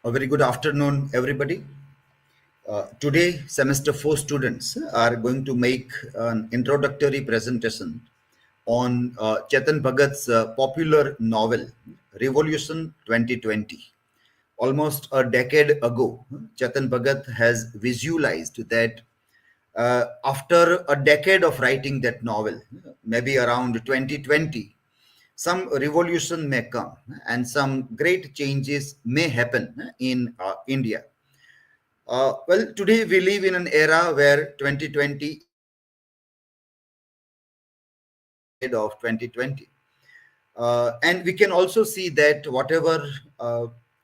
A very good afternoon, everybody. Today, semester 4 students are going to make an introductory presentation on Chetan Bhagat's popular novel, Revolution 2020. Almost a decade ago, Chetan Bhagat has visualized that after a decade of writing that novel, maybe around 2020, some revolution may come and some great changes may happen in India. Well, today we live in an era where 2020 of 2020. And we can also see that whatever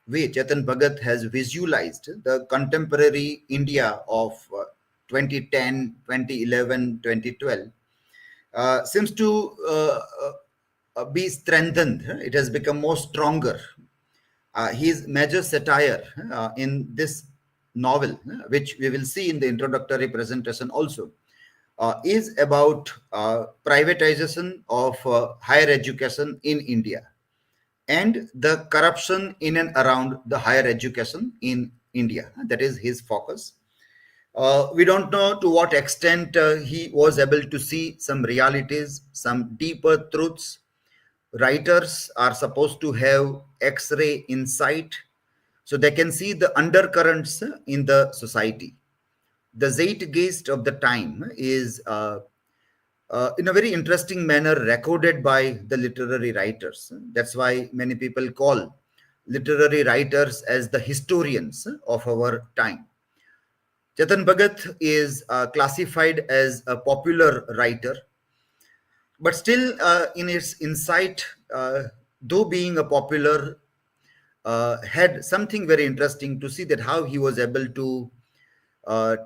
way Chetan Bhagat has visualized the contemporary India of 2010, 2011, 2012 seems to be strengthened. It has become more stronger. His major satire in this novel, which we will see in the introductory presentation also, is about privatization of higher education in India and the corruption in and around the higher education in India. That is his focus. We don't know to what extent he was able to see some realities, some deeper truths. Writers are supposed to have X-ray insight so they can see the undercurrents in the society. The zeitgeist of the time is in a very interesting manner recorded by the literary writers. That's why many people call literary writers as the historians of our time. Chetan Bhagat is classified as a popular writer, but still in its insight, though being a popular, had something very interesting to see that how he was able to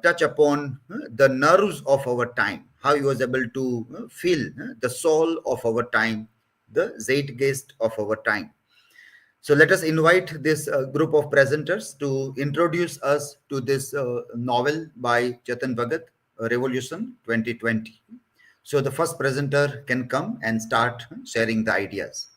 touch upon the nerves of our time, how he was able to feel the soul of our time, the zeitgeist of our time. So let us invite this group of presenters to introduce us to this novel by Chetan Bhagat, Revolution 2020. So the first presenter can come and start sharing the ideas.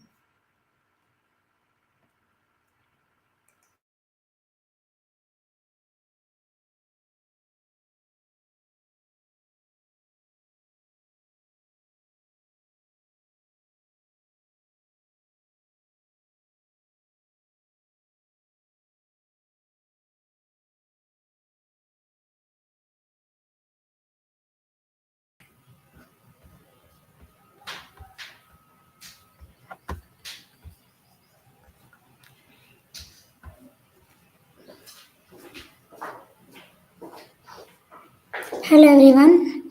Hello everyone.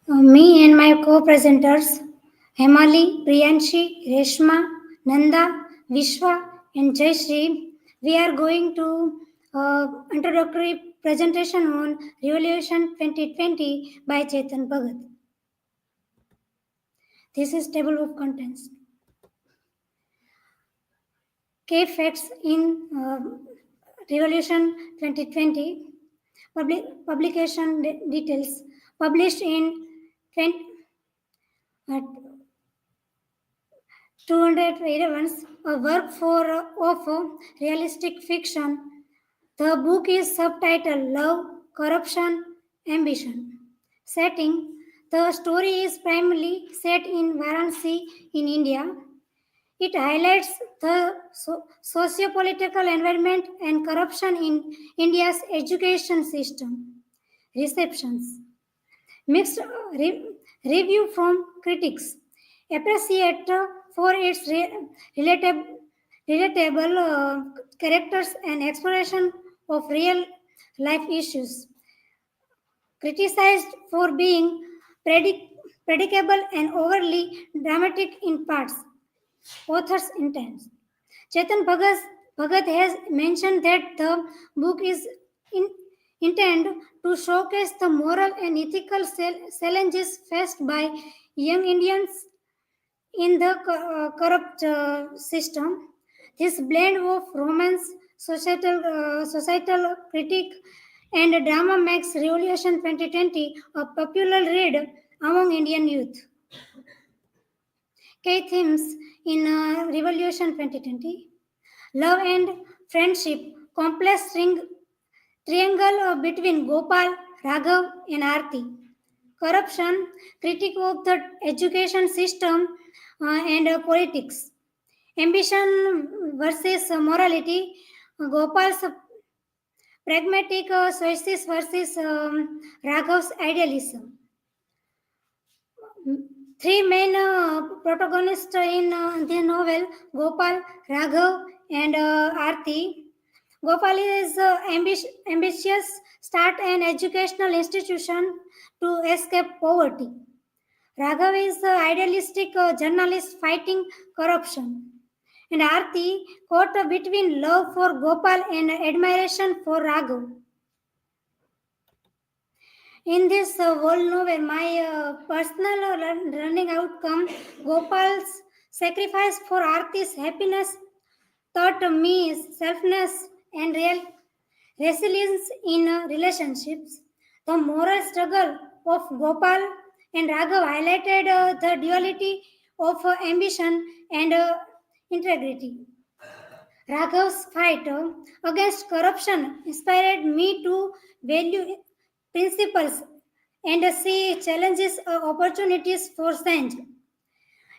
Me and my co-presenters Hemali, Priyanshi, Reshma, Nanda, Vishwa and Jayashree, we are going to introductory presentation on Revolution 2020 by Chetan Bhagat. This is table of contents. Key facts in Revolution 2020. Publication details published in 211, a work of realistic fiction. The book is subtitled Love, Corruption, Ambition. Setting: the story is primarily set in Varanasi in India. It highlights the socio-political environment and corruption in India's education system. Receptions: mixed review from critics. Appreciate for its relatable characters and exploration of real life issues. Criticized for being predictable and overly dramatic in parts. Author's intent. Chetan Bhagat has mentioned that the book is intended to showcase the moral and ethical challenges faced by young Indians in the corrupt system. This blend of romance, societal critique, and drama makes Revolution 2020 a popular read among Indian youth. Key themes in Revolution 2020. love and friendship, complex triangle between Gopal, Raghav, and Arti. Corruption, critique of the education system and politics. Ambition versus morality, Gopal's pragmatic choices versus Raghav's idealism. Three main protagonists in the novel, Gopal, Raghav, and Arti. Gopal is ambitious, start an educational institution to escape poverty. Raghav is idealistic journalist fighting corruption. And Arti caught between love for Gopal and admiration for Raghav. In this whole novel, my personal learning outcome, Gopal's sacrifice for Arti's happiness taught me selfness and real resilience in relationships. The moral struggle of Gopal and Raghav highlighted the duality of ambition and integrity. Raghav's fight against corruption inspired me to value principles and see challenges opportunities for change.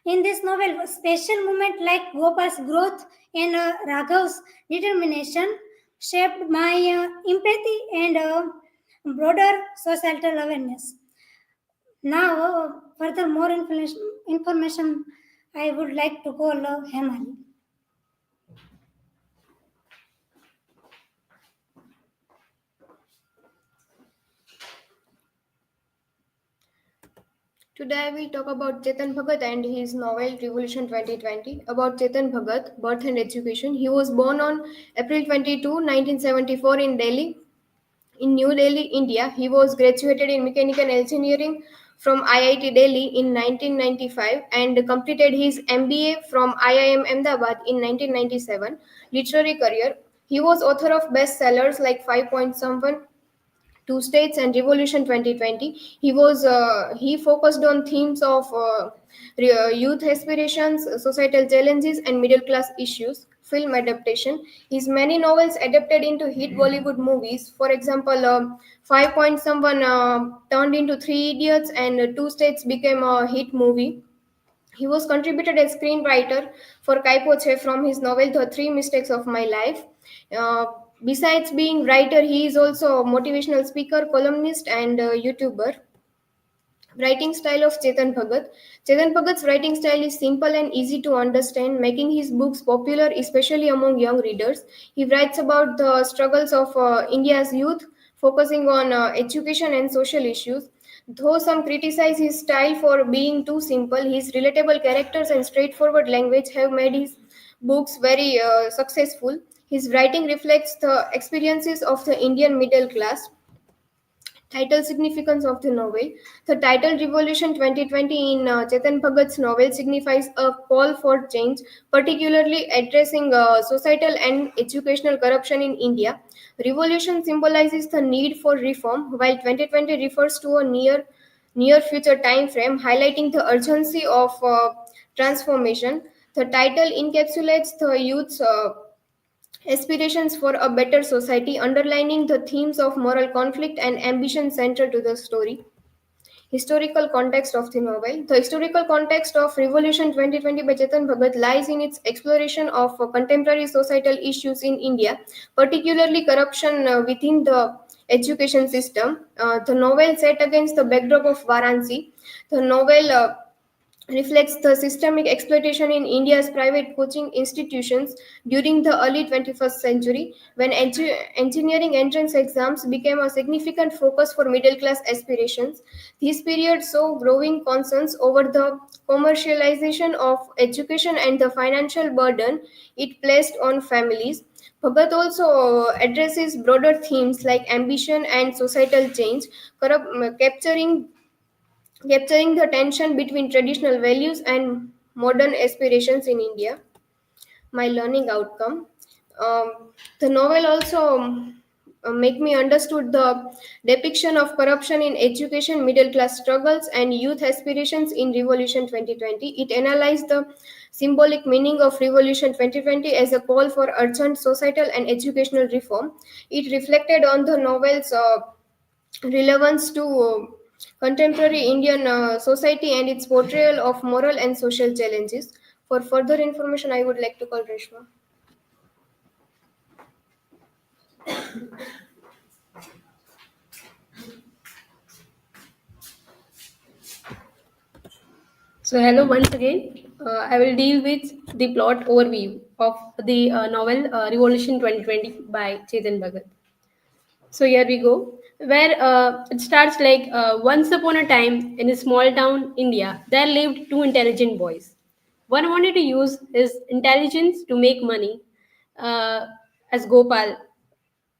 In this novel, a special moment like Gopal's growth and Raghav's determination shaped my empathy and broader societal awareness. Now, further more information I would like to call Hemani. Today I will talk about Chetan Bhagat and his novel Revolution 2020. About Chetan Bhagat, birth and education. He was born on April 22, 1974 in Delhi, in New Delhi, India. He was graduated in mechanical engineering from IIT Delhi in 1995 and completed his MBA from IIM Ahmedabad in 1997. Literary career. He was author of bestsellers like 5 Point Someone, Two States and Revolution 2020. He focused on themes of youth aspirations, societal challenges, and middle class issues. Film adaptation. His many novels adapted into hit Bollywood movies. For example, 5 Point Someone turned into Three Idiots, and Two States became a hit movie. He was contributed as screenwriter for Kaipoche from his novel The Three Mistakes of My Life. Uh, Besides being writer, he is also a motivational speaker, columnist, and YouTuber. Writing style of Chetan Bhagat. Chetan Bhagat's writing style is simple and easy to understand, making his books popular, especially among young readers. He writes about the struggles of India's youth, focusing on education and social issues. Though some criticize his style for being too simple, his relatable characters and straightforward language have made his books very successful. His writing reflects the experiences of the Indian middle class. Title significance of the novel. The title Revolution 2020 in Chetan Bhagat's novel signifies a call for change, particularly addressing societal and educational corruption in India. Revolution symbolizes the need for reform, while 2020 refers to a near future time frame, highlighting the urgency of transformation. The title encapsulates the youth's aspirations for a better society, underlining the themes of moral conflict and ambition central to the story. Historical context of the novel. The historical context of Revolution 2020 by Chetan Bhagat lies in its exploration of contemporary societal issues in India, particularly corruption within the education system. The novel set against the backdrop of Varanasi. The novel reflects the systemic exploitation in India's private coaching institutions during the early 21st century, when engineering entrance exams became a significant focus for middle class aspirations. This period saw growing concerns over the commercialization of education and the financial burden it placed on families. Bhagat also addresses broader themes like ambition and societal change, capturing the tension between traditional values and modern aspirations in India. My learning outcome. The novel also make me understood the depiction of corruption in education, middle class struggles, and youth aspirations in Revolution 2020. It analyzed the symbolic meaning of Revolution 2020 as a call for urgent societal and educational reform. It reflected on the novel's relevance to contemporary Indian society and its portrayal of moral and social challenges. For further information, I would like to call Reshma. So, hello once again. I will deal with the plot overview of the novel Revolution 2020 by Chetan Bhagat. So, here we go. Where it starts like once upon a time in a small town, India, there lived two intelligent boys. One wanted to use his intelligence to make money as Gopal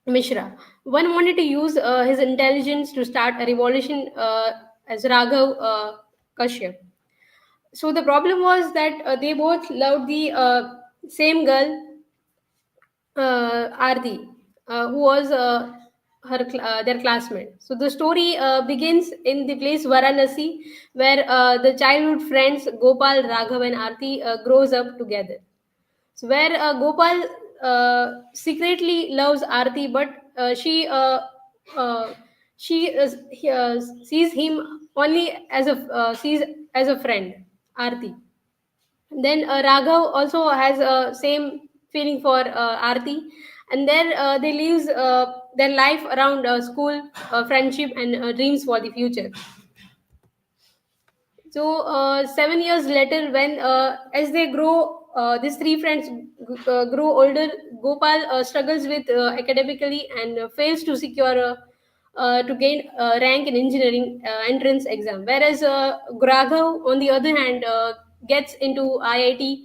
Mishra. One wanted to use his intelligence to start a revolution as Raghav Kashyap. So the problem was that they both loved the same girl, Arti, who was their classmate. So the story begins in the place Varanasi, where the childhood friends Gopal, Raghav, and Arti grows up together. So where Gopal secretly loves Arti, but uh, she sees him only as a friend, Arti. Then Raghav also has same feeling for Arti, and then they live their life around school, friendship, and dreams for the future. So 7 years later, when as they grow, these three friends grow older. Gopal struggles with academically and fails to secure to gain rank in engineering entrance exam. Whereas Raghav, on the other hand, gets into IIT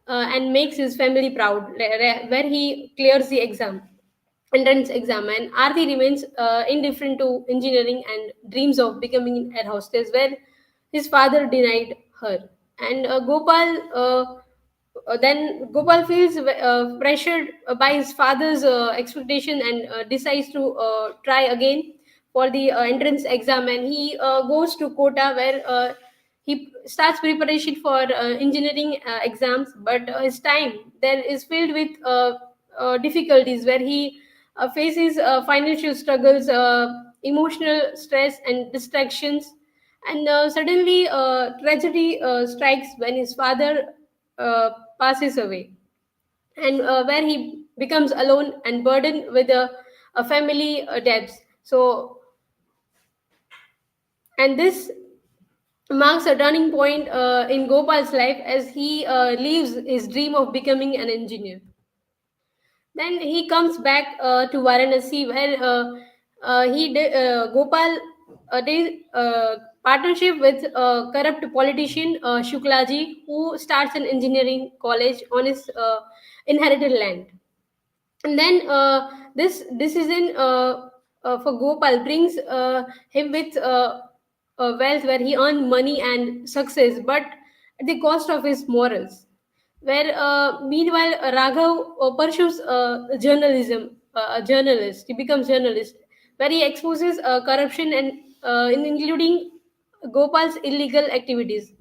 and makes his family proud, where he clears the exam entrance exam, and Arti remains indifferent to engineering and dreams of becoming an air hostess, where his father denied her. And then Gopal feels pressured by his father's expectation and decides to try again for the entrance exam, and he goes to Kota, where he starts preparation for engineering exams, but his time there is filled with difficulties, where he faces financial struggles, emotional stress, and distractions. And suddenly, tragedy strikes when his father uh, passes away, and where he becomes alone and burdened with a family debts. So, and this marks a turning point in Gopal's life as he leaves his dream of becoming an engineer. Then he comes back to Varanasi, where Gopal did partnership with corrupt politician Shuklaji, who starts an engineering college on his inherited land. And then this decision for Gopal brings him with wealth, where he earned money and success, but at the cost of his morals. Where meanwhile Raghav pursues journalism, a journalist. He becomes journalist, where he exposes corruption and including Gopal's illegal activities,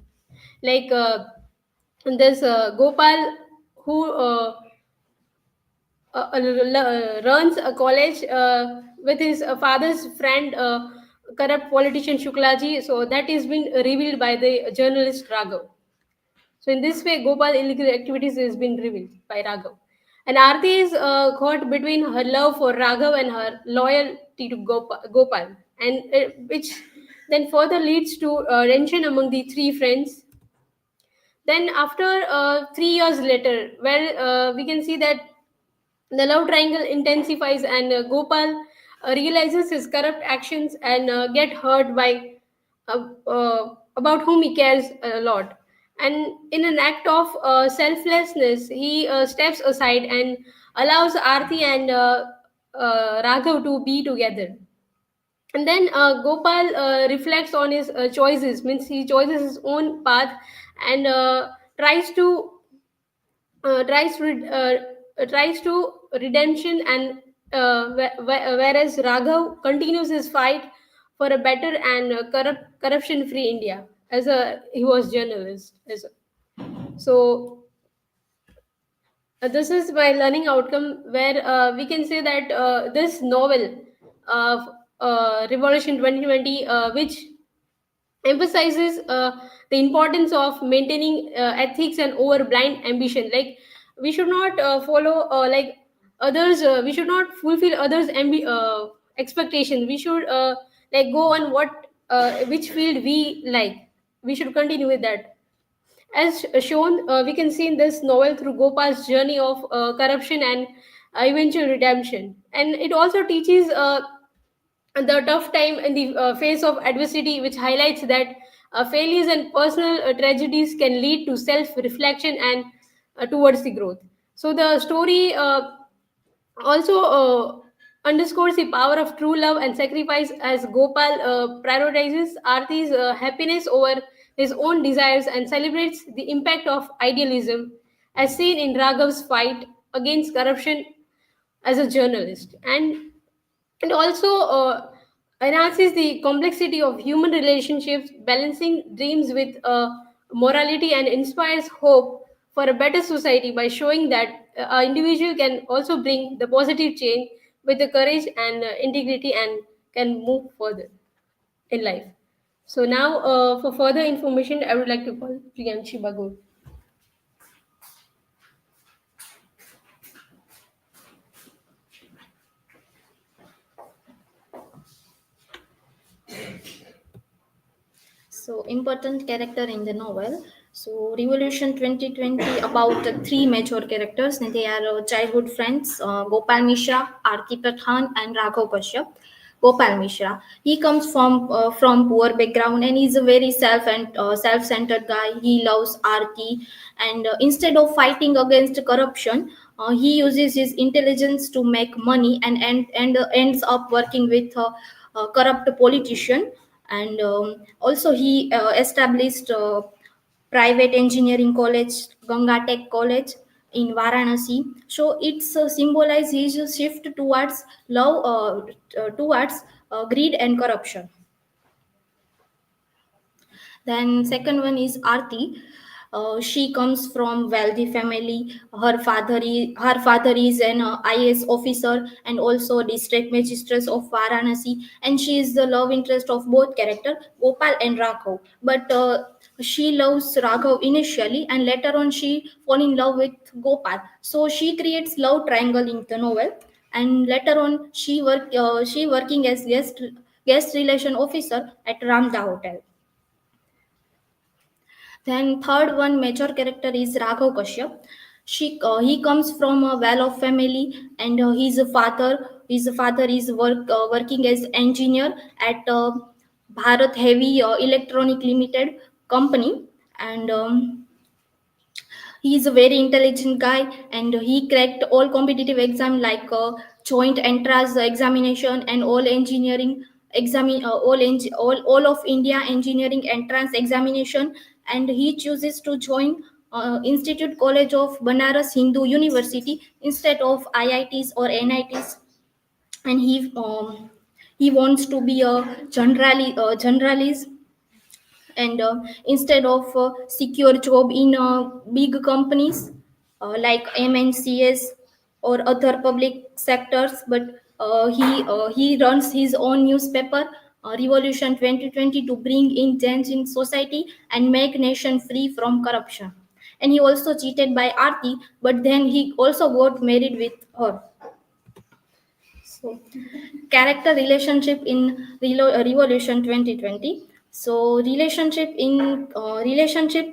like there's Gopal who runs a college with his father's friend, corrupt politician Shuklaji. So that is been revealed by the journalist Raghav. So in this way, Gopal illegal activities has been revealed by Raghav. And Aarti is caught between her love for Raghav and her loyalty to Gopal, and which then further leads to tension among the three friends. Then after 3 years later, where we can see that the love triangle intensifies, and Gopal realizes his corrupt actions and get hurt by about whom he cares a lot. And in an act of selflessness, he steps aside and allows Aarti and Raghav to be together. And then Gopal reflects on his choices, means he chooses his own path, and tries to uh, tries to red- uh, tries to redemption and whereas Raghav continues his fight for a better and corruption-free India. He was journalist. So this is my learning outcome, where we can say that this novel, Revolution 2020, which emphasizes the importance of maintaining ethics and over blind ambition. Like, we should not follow like others, we should not fulfill others expectations. We should like go on what which field we like. We should continue with that. As shown, we can see in this novel through Gopal's journey of corruption and eventual redemption. And it also teaches the tough time in the face of adversity, which highlights that failures and personal tragedies can lead to self reflection and towards the growth. So the story also underscores the power of true love and sacrifice, as Gopal prioritizes Arti's happiness over his own desires and celebrates the impact of idealism, as seen in Raghav's fight against corruption as a journalist. And it also enhances the complexity of human relationships, balancing dreams with morality, and inspires hope for a better society by showing that an individual can also bring the positive change with the courage and integrity, and can move further in life. So now, for further information, I would like to call Priyanshi Bagu. So important character in the novel. So Revolution 2020 about the three major characters. They are childhood friends, Gopal Mishra, Arti Pradhan, and Raghav Kashyap. Gopal Mishra. He comes from poor background, and he's a very self-centered guy. He loves Arti, and instead of fighting against corruption, he uses his intelligence to make money, and ends up working with a corrupt politician. And also he established private engineering college, Ganga Tech College in Varanasi. So it's symbolizes his shift towards love, towards greed and corruption. Then second one is Arti. She comes from wealthy family. Her father is an IAS officer and also district magistrate of Varanasi, and she is the love interest of both character Gopal and Raghav. But she loves Raghav initially, and later on she fall in love with Gopal. So she creates love triangle in the novel, and later on she working as guest relation officer at Ramda Hotel. Then third one major character is Raghav Kashyap. He comes from a well-off family, and his father is working as engineer at Bharat Heavy Electronic Limited company, and he is a very intelligent guy, and he cracked all competitive exam like joint entrance examination and all of India engineering entrance examination. And he chooses to join Institute College of Banaras Hindu University instead of IITs or NITs. And he wants to be a generalist, and instead of secure job in big companies like MNCs or other public sectors, but he runs his own newspaper, Revolution 2020, to bring in change in society and make nation free from corruption. And he also cheated by Arti, but then he also got married with her. So, character relationship in Revolution 2020. So, relationship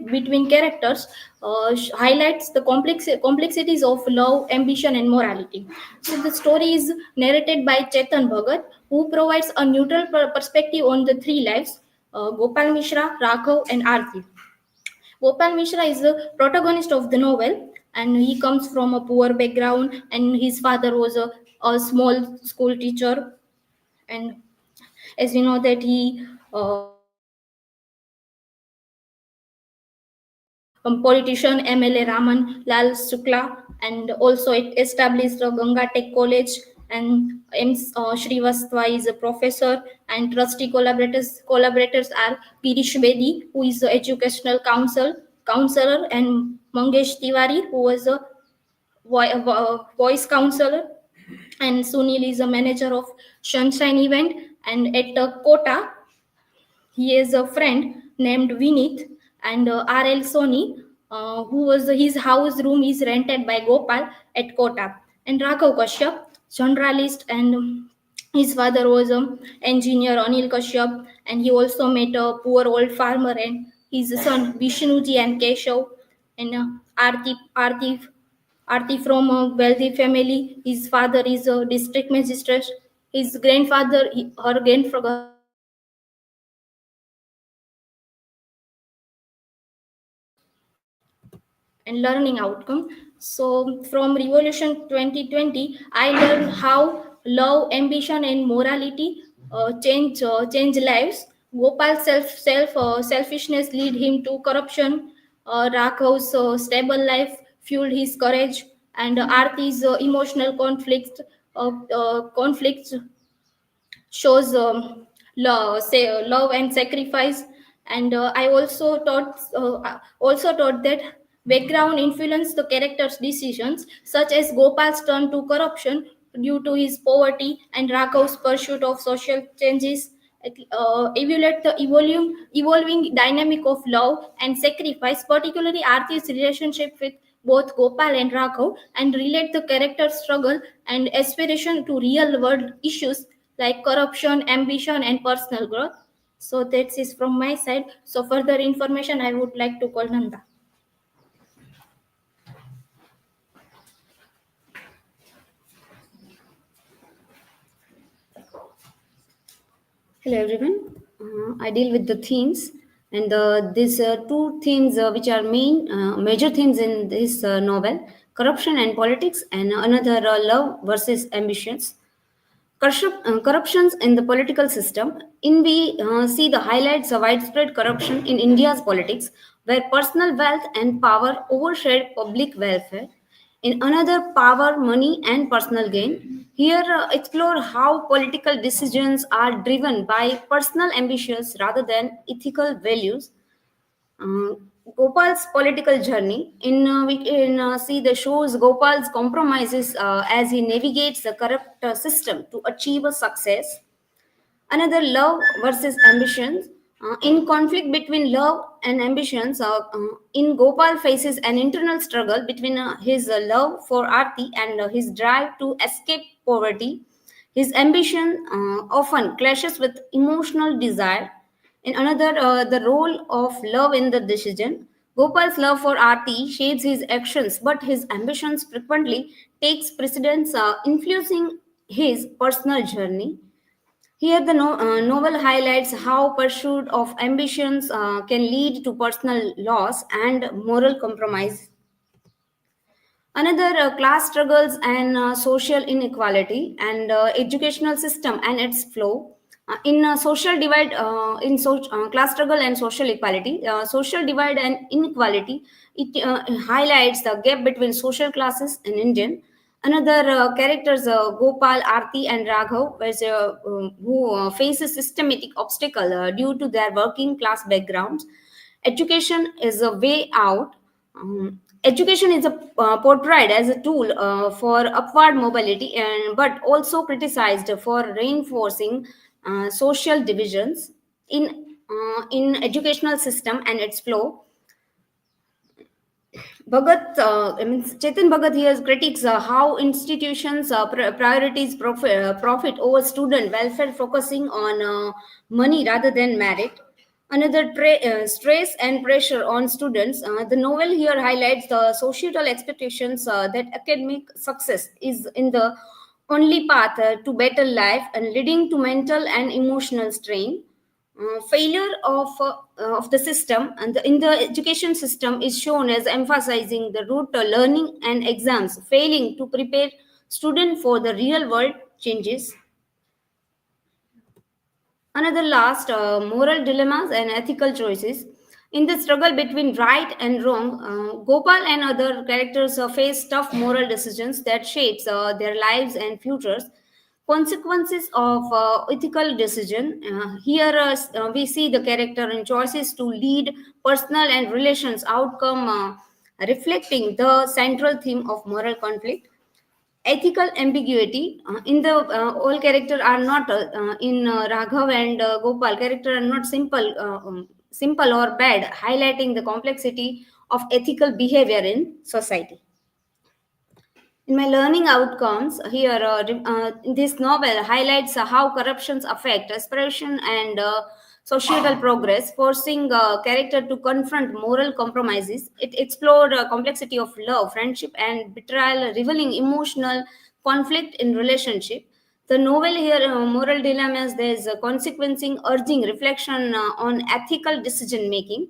between characters highlights the complexities of love, ambition, and morality. So, the story is narrated by Chetan Bhagat, who provides a neutral perspective on the three lives: Gopal Mishra, Raghav, and Arti. Gopal Mishra is the protagonist of the novel, and he comes from a poor background, and his father was a small school teacher. And as we know that he politician MLA Raman Lal Shukla, and also it established a Ganga Tech College and M. Srivastava is a professor, and trustee collaborators are Pirish Bedi, who is the educational counselor, and Mangesh Tiwari, who was a voice counselor, and Sunil is a manager of Sunshine event, and at Kota he has a friend named Vinith, and R.L. Soni, who was his house room is rented by Gopal at Kota, and Raghav Kashyap, journalist, and his father was engineer Anil Kashyap, and he also met a poor old farmer and his son Vishnuji and Keshav, and Arti from a wealthy family. His father is a district magistrate. His grandfather, her grandfather is a professor, and his father is a and learning outcome. So from Revolution 2020, I learned how love, ambition, and morality change lives. Gopal's selfishness lead him to corruption. Raghav's stable life fueled his courage, and Arti's emotional conflicts shows love and sacrifice. And I also taught that background influence the character's decisions, such as Gopal's turn to corruption due to his poverty, and Raghav's pursuit of social changes. Evaluate the evolving dynamic of love and sacrifice, particularly Arti's relationship with both Gopal and Raghav, and relate the character's struggle and aspiration to real world issues like corruption, ambition, and personal growth. So that is from my side. So further information, I would like to call Nanda. Hello everyone. I deal with the themes, and these two themes which are major themes in this novel: corruption and politics, and another love versus ambitions. Corruptions in the political system. In we see the highlights of widespread corruption in India's politics, where personal wealth and power overshadow public welfare. In another, power, money, and personal gain. Here, explore how political decisions are driven by personal ambitions rather than ethical values. uh, Gopal's political journey. We can see the shows Gopal's compromises as he navigates the corrupt system to achieve a success. Another, love versus ambitions. In conflict between love and ambitions, in Gopal faces an internal struggle between his love for Arti and his drive to escape poverty. His ambition often clashes with emotional desire. In another, the role of love in the decision. Gopal's love for Arti shades his actions, but his ambitions frequently takes precedence, influencing his personal journey. Here, the novel highlights how pursuit of ambitions can lead to personal loss and moral compromise. Another, class struggles and social inequality, and educational system and its flow. In social divide, class struggle and social equality, social divide and inequality, it highlights the gap between social classes in Indian. Another, characters Gopal, Arti, and Raghav, who face a systematic obstacle due to their working class backgrounds. Education is a way out. Education is portrayed as a tool for upward mobility, and but also criticized for reinforcing social divisions in educational system and its flow. Chetan Bhagat here critiques how institutions priorities profit over student welfare, focusing on money rather than merit. Another, stress and pressure on students. The novel here highlights the societal expectations that academic success is in the only path to better life, and leading to mental and emotional strain. Failure of the system and in the education system is shown as emphasizing the rote learning and exams, failing to prepare student for the real world changes. Another, last, moral dilemmas and ethical choices. In the struggle between right and wrong, Gopal and other characters face tough moral decisions that shapes their lives and futures. consequences of ethical decision. We see the character and choices to lead personal and relations outcome, reflecting the central theme of moral conflict. Ethical ambiguity in the all character are not in Raghav and Gopal character are not simple or bad, highlighting the complexity of ethical behavior in society. In my learning outcomes, this novel highlights how corruptions affect aspiration and societal progress, forcing character to confront moral compromises. It explored complexity of love, friendship, and betrayal, revealing emotional conflict in relationship. The novel here, moral dilemmas, there's a consequencing, urging reflection on ethical decision making.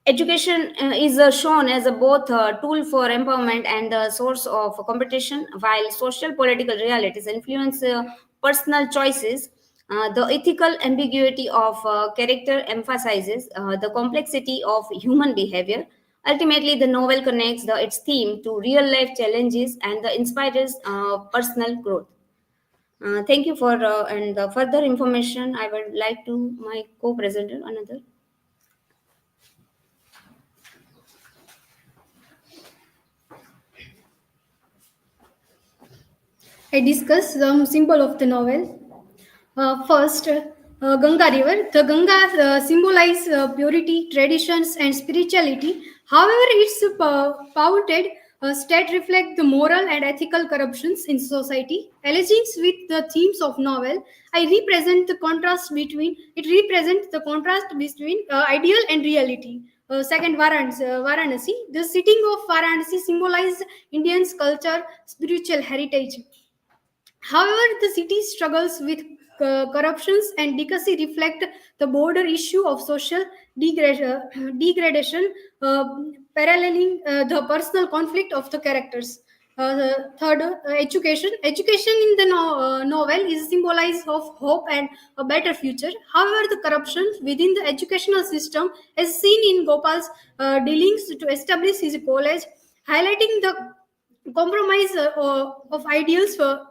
Education is shown as a both tool for empowerment and a source of competition, while social political realities influence personal choices. The ethical ambiguity of character emphasizes the complexity of human behavior. Ultimately, the novel connects its theme to real life challenges and inspires personal growth. Thank you for and further information. I would like to my co-presenter another. I discuss some symbol of the novel. First, Ganga River. The Ganga symbolize purity, traditions, and spirituality. However, its polluted state reflect the moral and ethical corruptions in society. Alleging with the themes of novel, I represent the contrast between ideal and reality. Second, Varanasi. The city of Varanasi symbolizes Indians' culture, spiritual heritage. However, the city struggles with corruptions and decay reflect the border issue of social degradation, uh, paralleling the personal conflict of the characters. Third, education. Education in the novel is symbolized of hope and a better future. However, the corruption within the educational system, as seen in Gopal's dealings to establish his college, highlighting the compromise of ideals for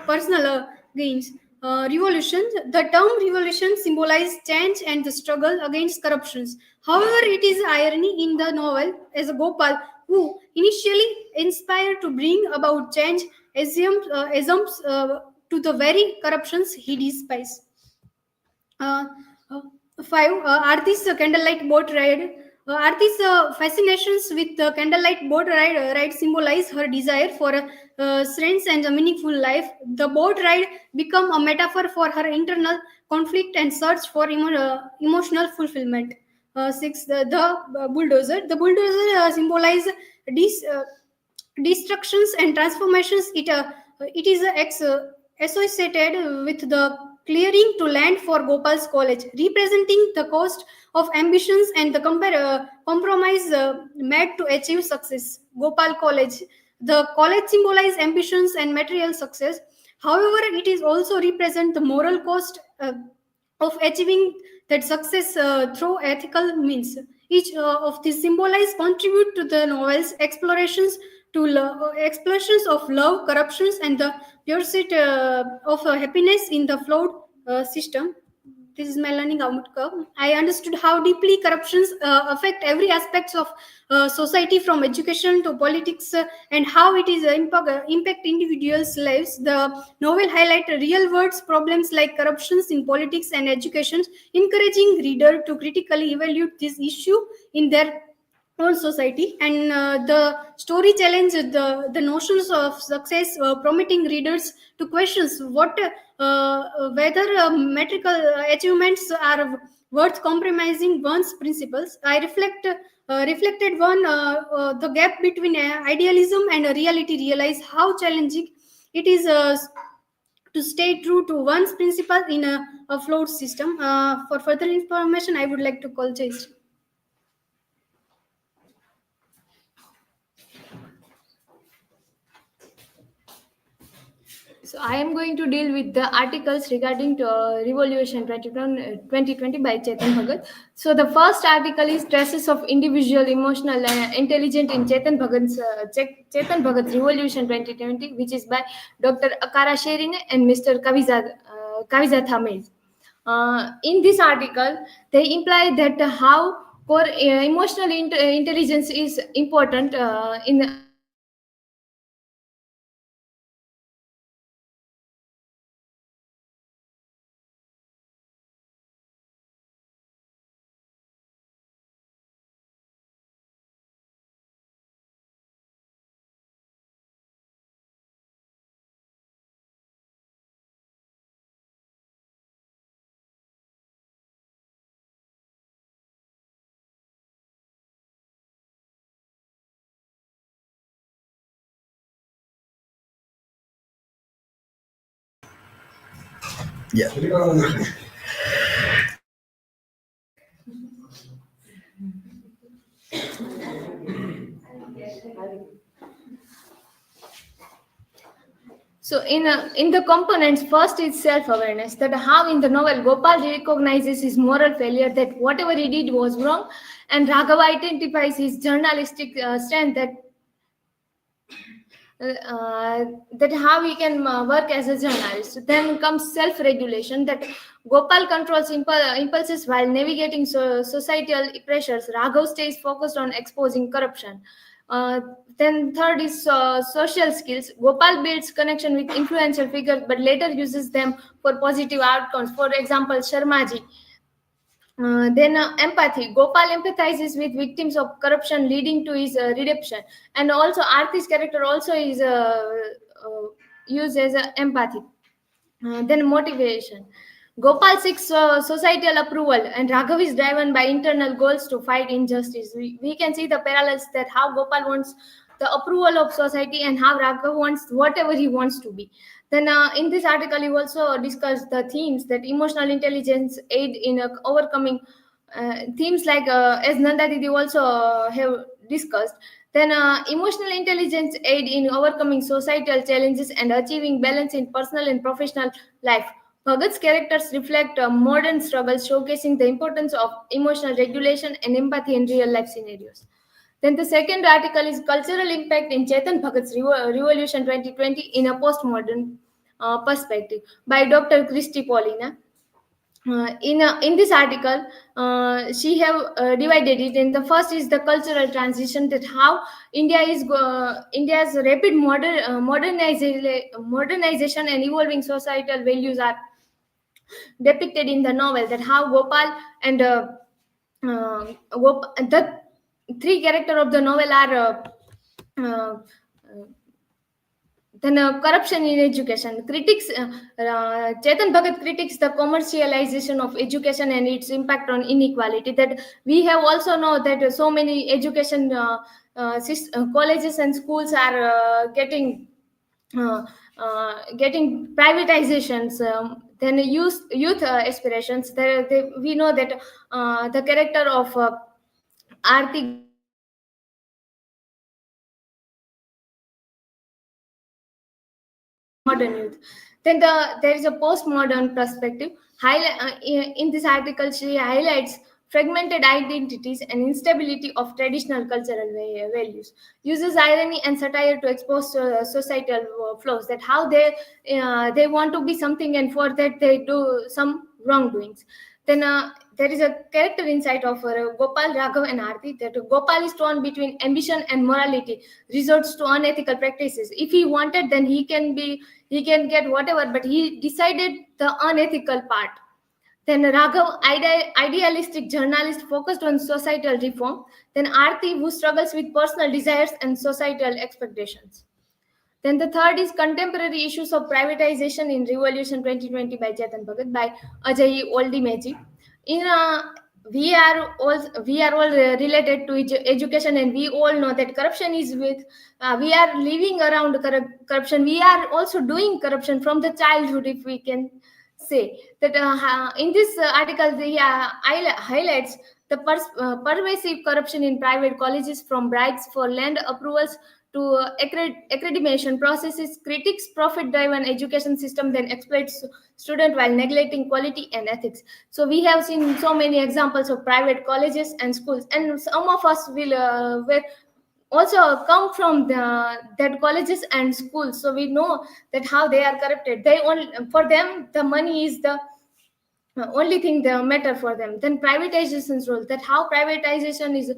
personal gains. Revolution. The term revolution symbolizes change and the struggle against corruptions. However, it is irony in the novel as Gopal, who initially inspired to bring about change, assumes to the very corruptions he despises. Uh, uh, Five, Arthi's candlelight boat ride. Arthi's fascinations with the candlelight boat ride symbolize her desire for strength and a meaningful life. The boat ride become a metaphor for her internal conflict and search for emotional fulfillment. Six, the bulldozer. The bulldozer symbolize dis, uh, destructions and transformations. It is associated with the clearing to land for Gopal's college, representing the cost of ambitions and the compromise made to achieve success. Gopal College. The college symbolizes ambitions and material success. However, it is also represent the moral cost of achieving that success through ethical means. Each of these symbolize contribute to the novel's explorations to explorations of love, corruptions, and the pursuit of happiness in the flawed system. This is my learning outcome. I understood how deeply corruptions affect every aspects of society, from education to politics, and how it is impact individuals' lives. The novel highlight real world problems like corruptions in politics and education, encouraging reader to critically evaluate this issue in their own society. And the story challenges the notions of success, prompting readers to questions whether metrical achievements are worth compromising one's principles. I reflected the gap between idealism and reality, realize how challenging it is to stay true to one's principle in a flawed system. For further information, I would like to call Chase. So I am going to deal with the articles regarding to Revolution 2020 by Chetan Bhagat. So the first article is Traces of Individual Emotional Intelligence in Chetan Bhagat's Revolution 2020, which is by Dr. Akara Sherine and Mr. Kaviza Thamez. In this article, they imply that how core emotional intelligence is important in Yeah. So in the components, first is self-awareness, that how in the novel Gopal recognizes his moral failure, that whatever he did was wrong, and Raghava identifies his journalistic strength, that how he can work as a journalist. Then comes self-regulation, that Gopal controls impulses while navigating societal pressures. Raghav stays focused on exposing corruption. Then third is social skills. Gopal builds connection with influential figures, but later uses them for positive outcomes. For example, Sharmaji. Then empathy. Gopal empathizes with victims of corruption, leading to his redemption. And also, Arti's character also is used as empathy. Then motivation. Gopal seeks societal approval, and Raghav is driven by internal goals to fight injustice. We can see the parallels, that how Gopal wants the approval of society and how Raghav wants whatever he wants to be. Then in this article, he also discussed the themes that emotional intelligence aid in overcoming themes like, as Nanda Didi also have discussed, then emotional intelligence aid in overcoming societal challenges and achieving balance in personal and professional life. Bhagat's characters reflect modern struggles, showcasing the importance of emotional regulation and empathy in real life scenarios. Then the second article is Cultural Impact in Chetan Bhagat's Revolution 2020 in a Postmodern Perspective by Dr. Christy Paulina. In this article, she have divided it. In the first is the cultural transition, that how India's rapid modernization and evolving societal values are depicted in the novel. That how Gopal and the three character of the novel are then corruption in education. Chetan Bhagat critiques the commercialization of education and its impact on inequality. That we have also know that so many education colleges and schools are getting privatizations. Then youth aspirations. We know that the character of Aarti modern youth. Then there is a postmodern perspective. In this article, she highlights fragmented identities and instability of traditional cultural values. Uses irony and satire to expose societal flaws. That how they want to be something, and for that they do some wrongdoings. Then there is a character insight of Gopal, Raghav, and Aarti. That Gopal is torn between ambition and morality, resorts to unethical practices. If he wanted, then he can get whatever, but he decided the unethical part. Then Raghav, idealistic journalist focused on societal reform. Then Aarti, who struggles with personal desires and societal expectations. Then the third is Contemporary Issues of Privatization in Revolution 2020 by Chetan Bhagat by Ajay Oldimeji. In we are all related to education, and we all know that corruption is with we are living around corruption. We are also doing corruption from the childhood, if we can say that. In this article, they highlights The pervasive corruption in private colleges, from bribes for land approvals to accreditation processes, critiques profit-driven education system, then exploits student while neglecting quality and ethics. So we have seen so many examples of private colleges and schools, and some of us will were also come from that colleges and schools, so we know that how they are corrupted. They only, for them the money is the only thing that matter for them. Then privatization's role, that how privatization is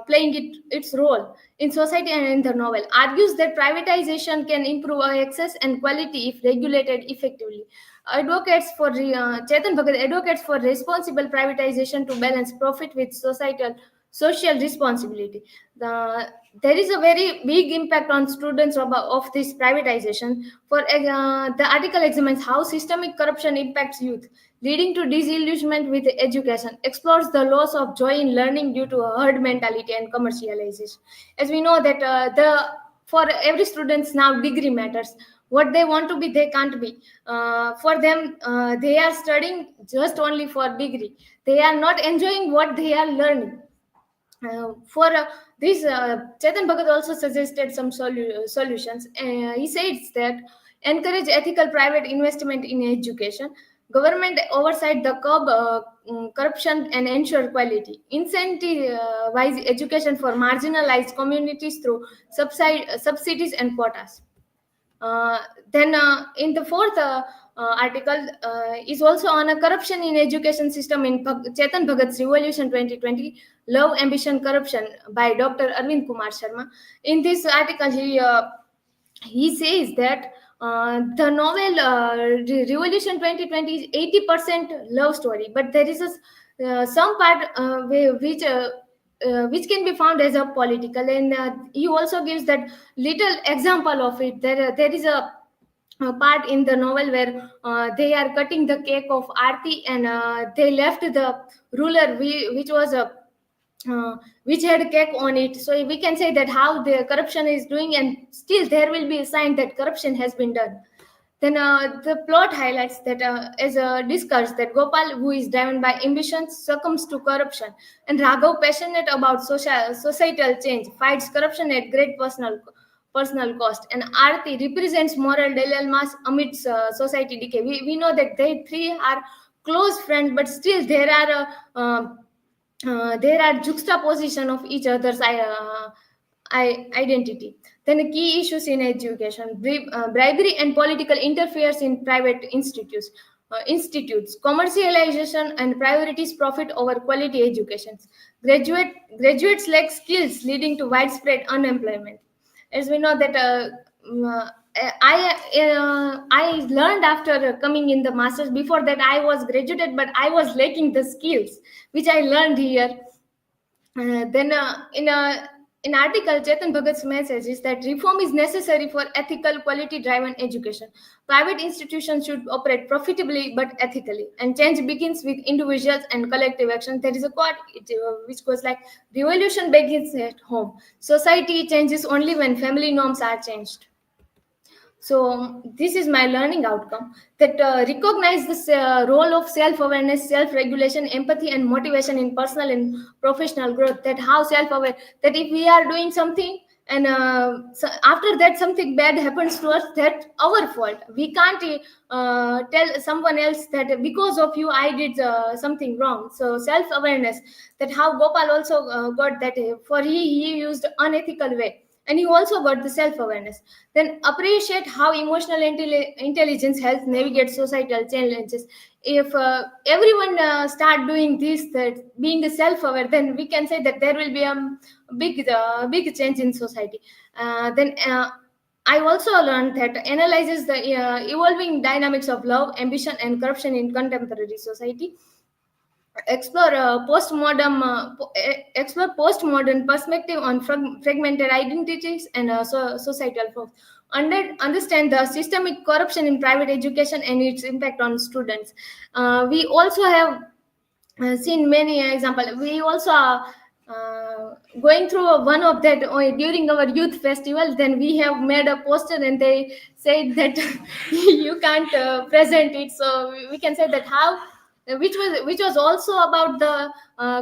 playing its role in society. And in the novel argues that privatization can improve access and quality if regulated effectively. Chetan Bhagat advocates for responsible privatization to balance profit with social responsibility. There is a very big impact on students of this privatization. The article examines how systemic corruption impacts youth, leading to disillusionment with education, explores the loss of joy in learning due to a herd mentality and commercialization. As we know that for every students now degree matters. What they want to be, they can't be. For them, they are studying just only for degree. They are not enjoying what they are learning. For this, Chetan Bhagat also suggested some solutions. He says that encourage ethical private investment in education, government oversight the curb corruption and ensure quality, incentivize education for marginalized communities through subsidies and quotas. Then in the fourth article is also on a corruption in education system in Chetan Bhagat's Revolution 2020, Love, Ambition, Corruption by Dr. Arvind Kumar Sharma. In this article, he says that the novel Revolution 2020 is 80% love story, but there is some part which can be found as a political, and he also gives that little example of it. There is a part in the novel where they are cutting the cake of Aarti, and they left the ruler which had cake on it. So we can say that how the corruption is doing, and still there will be a sign that corruption has been done. Then the plot highlights that as discussed that Gopal, who is driven by ambition, succumbs to corruption, and Raghav, passionate about societal change, fights corruption at great personal cost. And Aarti represents moral dilemmas amidst society decay. We know that they three are close friends, but still there are juxtaposition of each other's identity. Then key issues in education: bribery and political interference in private institutes, commercialization and priorities profit over quality educations. Graduates lack skills, leading to widespread unemployment. As we know that I learned after coming in the masters. Before that, I was graduated, but I was lacking the skills which I learned here. Then in article, Chetan Bhagat's message is that reform is necessary for ethical, quality-driven education. Private institutions should operate profitably but ethically, and change begins with individuals and collective action. There is a quote which goes like, "Revolution begins at home. Society changes only when family norms are changed." So this is my learning outcome, that recognize the role of self-awareness, self-regulation, empathy, and motivation in personal and professional growth. That how self-aware, that if we are doing something and so after that something bad happens to us, that's our fault. We can't tell someone else that because of you I did something wrong. So self-awareness, that how Gopal also got that for he used unethical way, and you also got the self-awareness. Then appreciate how emotional intelligence helps navigate societal challenges. If everyone start doing this, that being self-aware, then we can say that there will be a big change in society. Then I also learned that analyzes the evolving dynamics of love, ambition, and corruption in contemporary society. Explore postmodern perspective on fragmented identities and societal forms. Understand the systemic corruption in private education and its impact on students. We also have seen many examples. We also are going through one of that during our youth festival. Then we have made a poster, and they said that you can't present it. So we can say that how which was also about the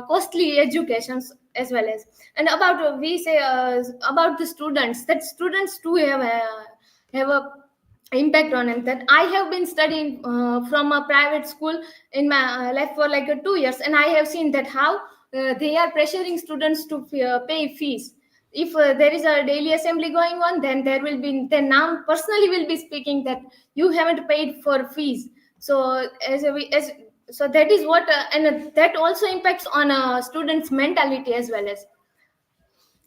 costly educations as well as, and about we say about the students, that students too have a impact on it. That I have been studying from a private school in my life for like 2 years, and I have seen that how they are pressuring students to pay fees. If there is a daily assembly going on, then there will be, then now personally will be speaking that you haven't paid for fees. So as so that is what that also impacts on students mentality as well as.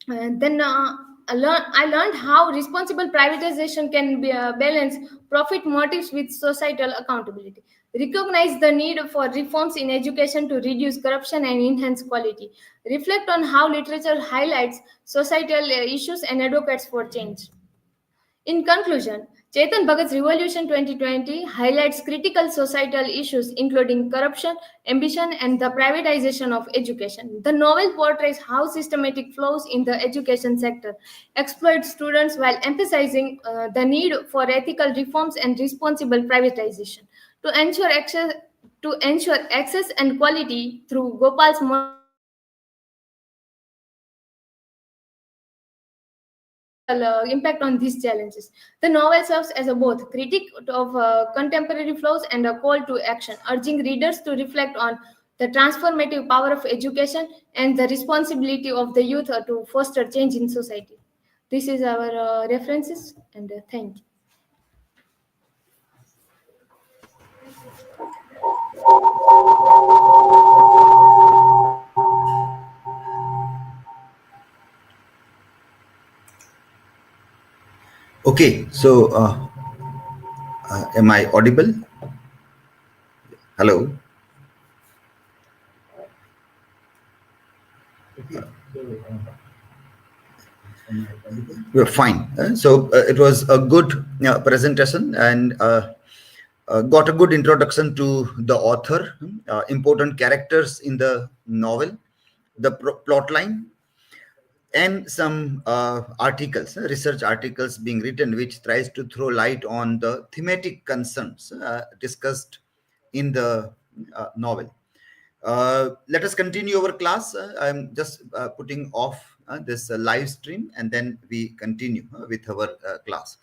Then I learned how responsible privatization can be, balance profit motives with societal accountability. Recognize the need for reforms in education to reduce corruption and enhance quality. Reflect on how literature highlights societal issues and advocates for change. In conclusion, Chetan Bhagat's Revolution 2020 highlights critical societal issues including corruption, ambition, and the privatization of education. The novel portrays how systematic flaws in the education sector exploit students while emphasizing the need for ethical reforms and responsible privatization. To ensure access, to ensure access and quality through Gopal's model impact on these challenges. The novel serves as a both critique of contemporary flaws and a call to action, urging readers to reflect on the transformative power of education and the responsibility of the youth to foster change in society. This is our references, and thank you. Okay, so am I audible? Hello. We're fine. So it was a good presentation, and got a good introduction to the author, important characters in the novel, the plot line, and some articles, research articles being written, which tries to throw light on the thematic concerns discussed in the novel. Let us continue our class. I'm just putting off this live stream, and then we continue with our class.